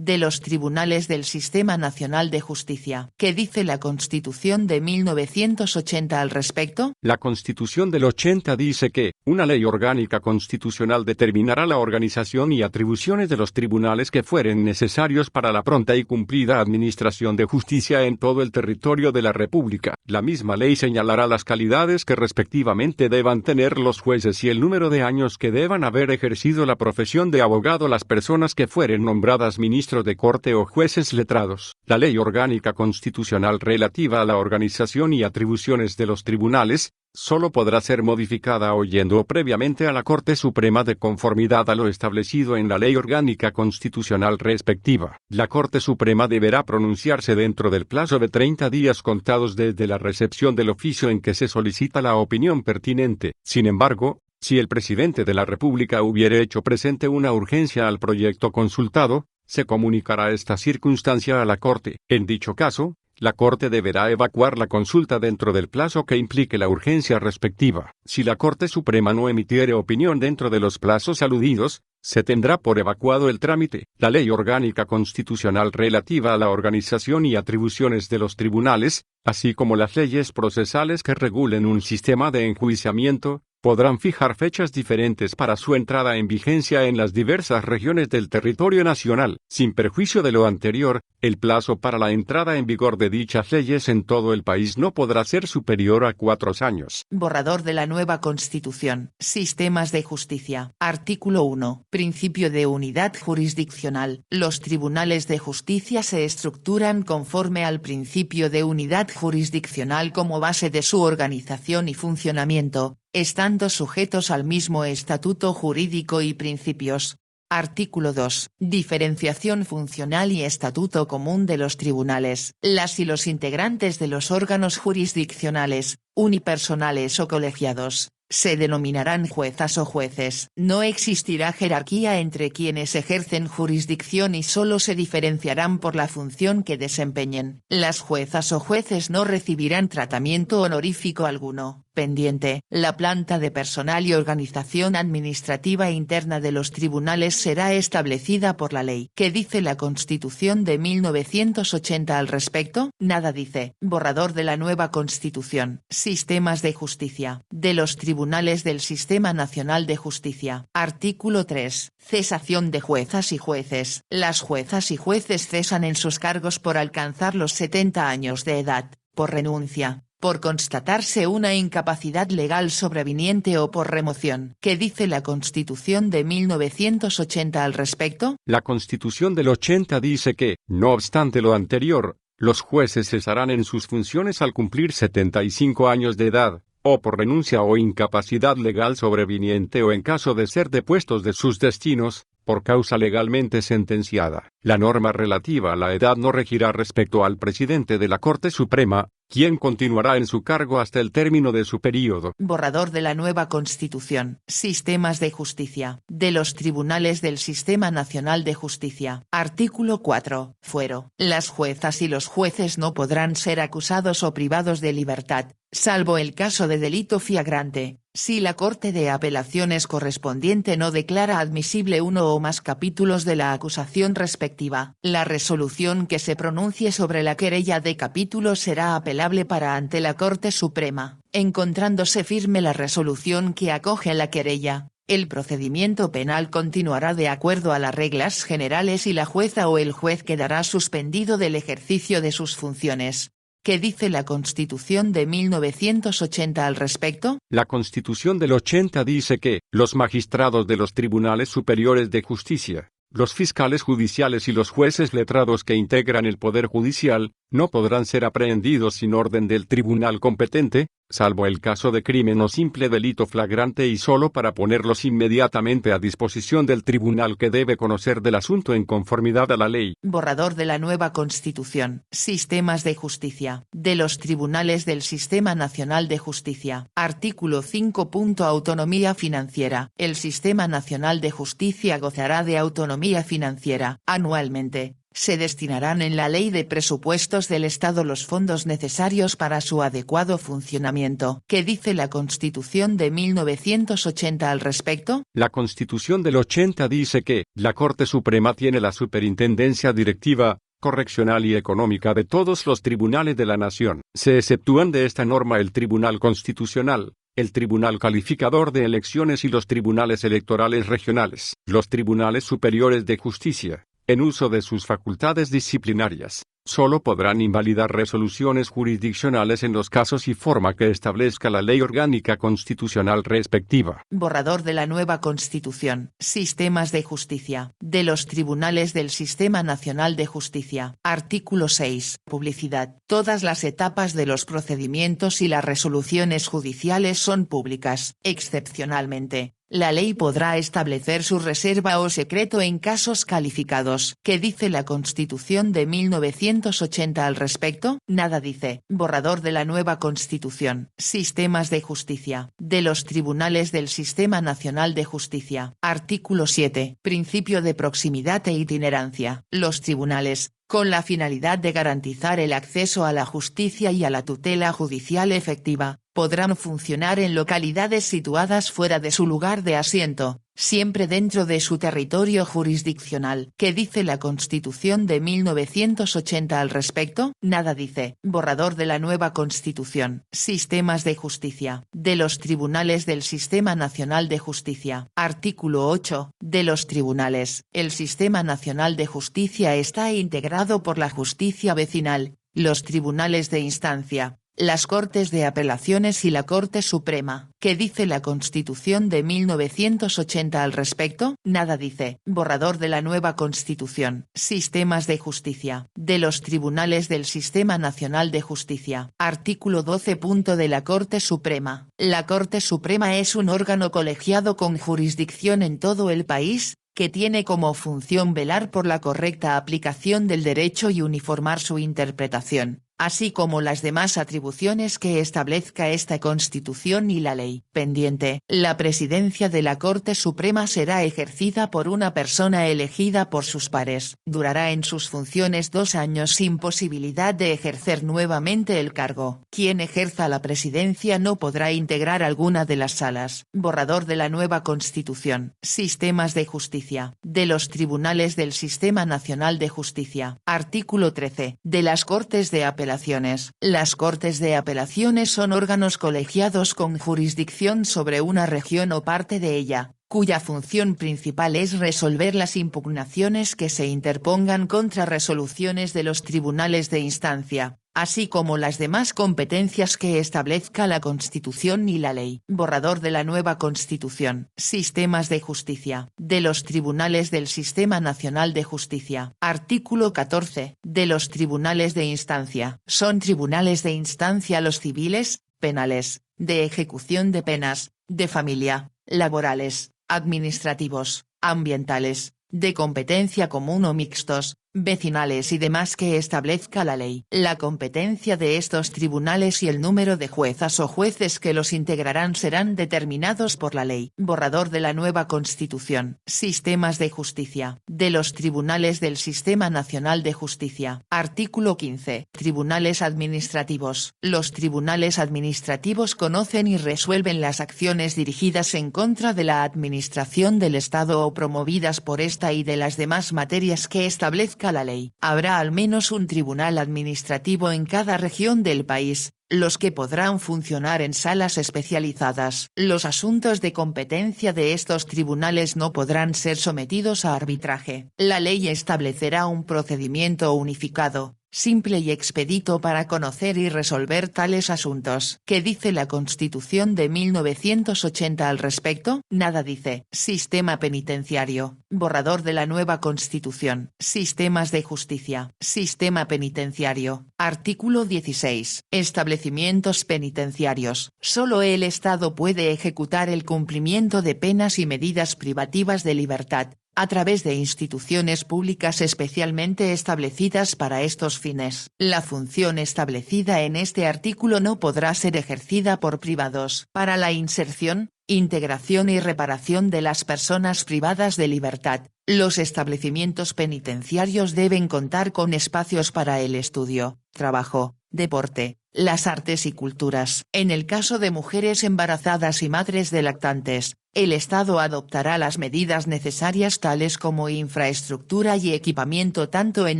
de los tribunales del Sistema Nacional de Justicia. ¿Qué dice la Constitución de 1980 al respecto? La Constitución del 80 dice que, una ley orgánica constitucional determinará la organización y atribuciones de los tribunales que fueren necesarios para la pronta y cumplida administración de justicia en todo el territorio de la República. La misma ley señalará las calidades que respectivamente deban tener los jueces y el número de años que deban haber ejercido la profesión de abogado las personas que fueren nombradas ministros de corte o jueces letrados. La ley orgánica constitucional relativa a la organización y atribuciones de los tribunales solo podrá ser modificada oyendo previamente a la Corte Suprema de conformidad a lo establecido en la ley orgánica constitucional respectiva. La Corte Suprema deberá pronunciarse dentro del plazo de 30 días contados desde la recepción del oficio en que se solicita la opinión pertinente. Sin embargo, si el presidente de la República hubiere hecho presente una urgencia al proyecto consultado, se comunicará esta circunstancia a la Corte. En dicho caso, la Corte deberá evacuar la consulta dentro del plazo que implique la urgencia respectiva. Si la Corte Suprema no emitiere opinión dentro de los plazos aludidos, se tendrá por evacuado el trámite. La ley orgánica constitucional relativa a la organización y atribuciones de los tribunales, así como las leyes procesales que regulen un sistema de enjuiciamiento, podrán fijar fechas diferentes para su entrada en vigencia en las diversas regiones del territorio nacional. Sin perjuicio de lo anterior, el plazo para la entrada en vigor de dichas leyes en todo el país no podrá ser superior a 4 años. Borrador de la nueva Constitución. Sistemas de justicia. Artículo 1. Principio de unidad jurisdiccional. Los tribunales de justicia se estructuran conforme al principio de unidad jurisdiccional como base de su organización y funcionamiento, estando sujetos al mismo estatuto jurídico y principios. Artículo 2. Diferenciación funcional y estatuto común de los tribunales. Las y los integrantes de los órganos jurisdiccionales, unipersonales o colegiados, se denominarán juezas o jueces. No existirá jerarquía entre quienes ejercen jurisdicción y solo se diferenciarán por la función que desempeñen. Las juezas o jueces no recibirán tratamiento honorífico alguno. Pendiente. La planta de personal y organización administrativa interna de los tribunales será establecida por la ley. ¿Qué dice la Constitución de 1980 al respecto? Nada dice. Borrador de la nueva Constitución. Sistemas de justicia. De los tribunales del Sistema Nacional de Justicia. Artículo 3. Cesación de juezas y jueces. Las juezas y jueces cesan en sus cargos por alcanzar los 70 años de edad, por renuncia, por constatarse una incapacidad legal sobreviniente o por remoción. ¿Qué dice la Constitución de 1980 al respecto? La Constitución del 80 dice que, no obstante lo anterior, los jueces cesarán en sus funciones al cumplir 75 años de edad, o por renuncia o incapacidad legal sobreviniente o en caso de ser depuestos de sus destinos, por causa legalmente sentenciada. La norma relativa a la edad no regirá respecto al presidente de la Corte Suprema, quien continuará en su cargo hasta el término de su período. Borrador de la nueva Constitución. Sistemas de justicia. De los tribunales del Sistema Nacional de Justicia. Artículo 4. Fuero. Las juezas y los jueces no podrán ser acusados o privados de libertad, salvo el caso de delito flagrante, si la Corte de Apelaciones correspondiente no declara admisible uno o más capítulos de la acusación respectiva. La resolución que se pronuncie sobre la querella de capítulo será apelable para ante la Corte Suprema, encontrándose firme la resolución que acoge la querella. El procedimiento penal continuará de acuerdo a las reglas generales y la jueza o el juez quedará suspendido del ejercicio de sus funciones. ¿Qué dice la Constitución de 1980 al respecto? La Constitución del 80 dice que, los magistrados de los tribunales superiores de justicia, los fiscales judiciales y los jueces letrados que integran el Poder Judicial, no podrán ser aprehendidos sin orden del tribunal competente, salvo el caso de crimen o simple delito flagrante y solo para ponerlos inmediatamente a disposición del tribunal que debe conocer del asunto en conformidad a la ley. Borrador de la nueva Constitución. Sistemas de justicia. De los tribunales del Sistema Nacional de Justicia. Artículo 5. Autonomía financiera. El Sistema Nacional de Justicia gozará de autonomía financiera. Anualmente, Se destinarán en la Ley de Presupuestos del Estado los fondos necesarios para su adecuado funcionamiento. ¿Qué dice la Constitución de 1980 al respecto? La Constitución del 80 dice que la Corte Suprema tiene la superintendencia directiva, correccional y económica de todos los tribunales de la nación. Se exceptúan de esta norma el Tribunal Constitucional, el Tribunal Calificador de Elecciones y los tribunales electorales regionales. Los tribunales superiores de justicia, en uso de sus facultades disciplinarias, solo podrán invalidar resoluciones jurisdiccionales en los casos y forma que establezca la ley orgánica constitucional respectiva. Borrador de la nueva Constitución. Sistemas de justicia. De los tribunales del Sistema Nacional de Justicia. Artículo 6. Publicidad. Todas las etapas de los procedimientos y las resoluciones judiciales son públicas. Excepcionalmente, la ley podrá establecer su reserva o secreto en casos calificados. ¿Qué dice la Constitución de 1980 al respecto? Nada dice. Borrador de la nueva Constitución. Sistemas de justicia. De los tribunales del Sistema Nacional de Justicia. Artículo 7. Principio de proximidad e itinerancia. Los tribunales, con la finalidad de garantizar el acceso a la justicia y a la tutela judicial efectiva, podrán funcionar en localidades situadas fuera de su lugar de asiento, siempre dentro de su territorio jurisdiccional. ¿Qué dice la Constitución de 1980 al respecto? Nada dice. Borrador de la nueva Constitución. Sistemas de justicia. De los tribunales del Sistema Nacional de Justicia. Artículo 8. De los tribunales. El Sistema Nacional de Justicia está integrado por la justicia vecinal, los tribunales de instancia, las Cortes de Apelaciones y la Corte Suprema. ¿Qué dice la Constitución de 1980 al respecto? Nada dice. Borrador de la nueva Constitución. Sistemas de justicia. De los tribunales del Sistema Nacional de Justicia. Artículo 12. De la Corte Suprema. La Corte Suprema es un órgano colegiado con jurisdicción en todo el país, que tiene como función velar por la correcta aplicación del derecho y uniformar su interpretación, así como las demás atribuciones que establezca esta Constitución y la ley. Pendiente. La presidencia de la Corte Suprema será ejercida por una persona elegida por sus pares. Durará en sus funciones 2 años sin posibilidad de ejercer nuevamente el cargo. Quien ejerza la presidencia no podrá integrar alguna de las salas. Borrador de la nueva Constitución. Sistemas de justicia. De los tribunales del Sistema Nacional de Justicia. Artículo 13. De las Cortes de Apelaciones. Las Cortes de Apelaciones son órganos colegiados con jurisdicción sobre una región o parte de ella, cuya función principal es resolver las impugnaciones que se interpongan contra resoluciones de los tribunales de instancia, así como las demás competencias que establezca la Constitución y la ley. Borrador de la nueva Constitución. Sistemas de justicia. De los tribunales del Sistema Nacional de Justicia. Artículo 14. De los tribunales de instancia. Son tribunales de instancia los civiles, penales, de ejecución de penas, de familia, laborales, administrativos, ambientales, de competencia común o mixtos, vecinales y demás que establezca la ley. La competencia de estos tribunales y el número de juezas o jueces que los integrarán serán determinados por la ley. Borrador de la nueva Constitución. Sistemas de justicia. De los tribunales del Sistema Nacional de Justicia. Artículo 15. Tribunales administrativos. Los tribunales administrativos conocen y resuelven las acciones dirigidas en contra de la administración del Estado o promovidas por esta y de las demás materias que establezca la ley. Habrá al menos un tribunal administrativo en cada región del país, los que podrán funcionar en salas especializadas. Los asuntos de competencia de estos tribunales no podrán ser sometidos a arbitraje. La ley establecerá un procedimiento unificado, simple y expedito para conocer y resolver tales asuntos. ¿Qué dice la Constitución de 1980 al respecto? Nada dice. Sistema penitenciario. Borrador de la nueva Constitución. Sistemas de justicia. Sistema penitenciario. Artículo 16. Establecimientos penitenciarios. Solo el Estado puede ejecutar el cumplimiento de penas y medidas privativas de libertad, a través de instituciones públicas especialmente establecidas para estos fines. La función establecida en este artículo no podrá ser ejercida por privados. Para la inserción, integración y reparación de las personas privadas de libertad. Los establecimientos penitenciarios deben contar con espacios para el estudio, trabajo, deporte, las artes y culturas. En el caso de mujeres embarazadas y madres de lactantes, el Estado adoptará las medidas necesarias tales como infraestructura y equipamiento tanto en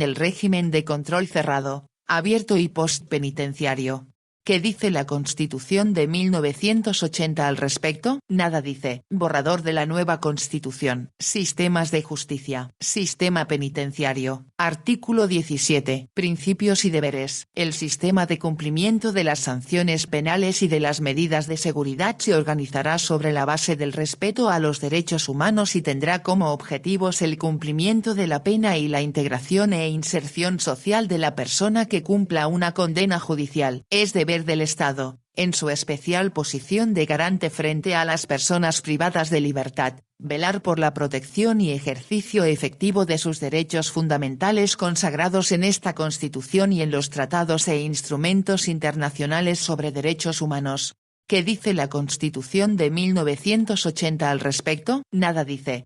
el régimen de control cerrado, abierto y postpenitenciario. ¿Qué dice la Constitución de 1980 al respecto? Nada dice. Borrador de la nueva Constitución. Sistemas de justicia. Sistema penitenciario. Artículo 17. Principios y deberes. El sistema de cumplimiento de las sanciones penales y de las medidas de seguridad se organizará sobre la base del respeto a los derechos humanos y tendrá como objetivos el cumplimiento de la pena y la integración e inserción social de la persona que cumpla una condena judicial. Es deber del Estado, en su especial posición de garante frente a las personas privadas de libertad, velar por la protección y ejercicio efectivo de sus derechos fundamentales consagrados en esta Constitución y en los tratados e instrumentos internacionales sobre derechos humanos. ¿Qué dice la Constitución de 1980 al respecto? Nada dice.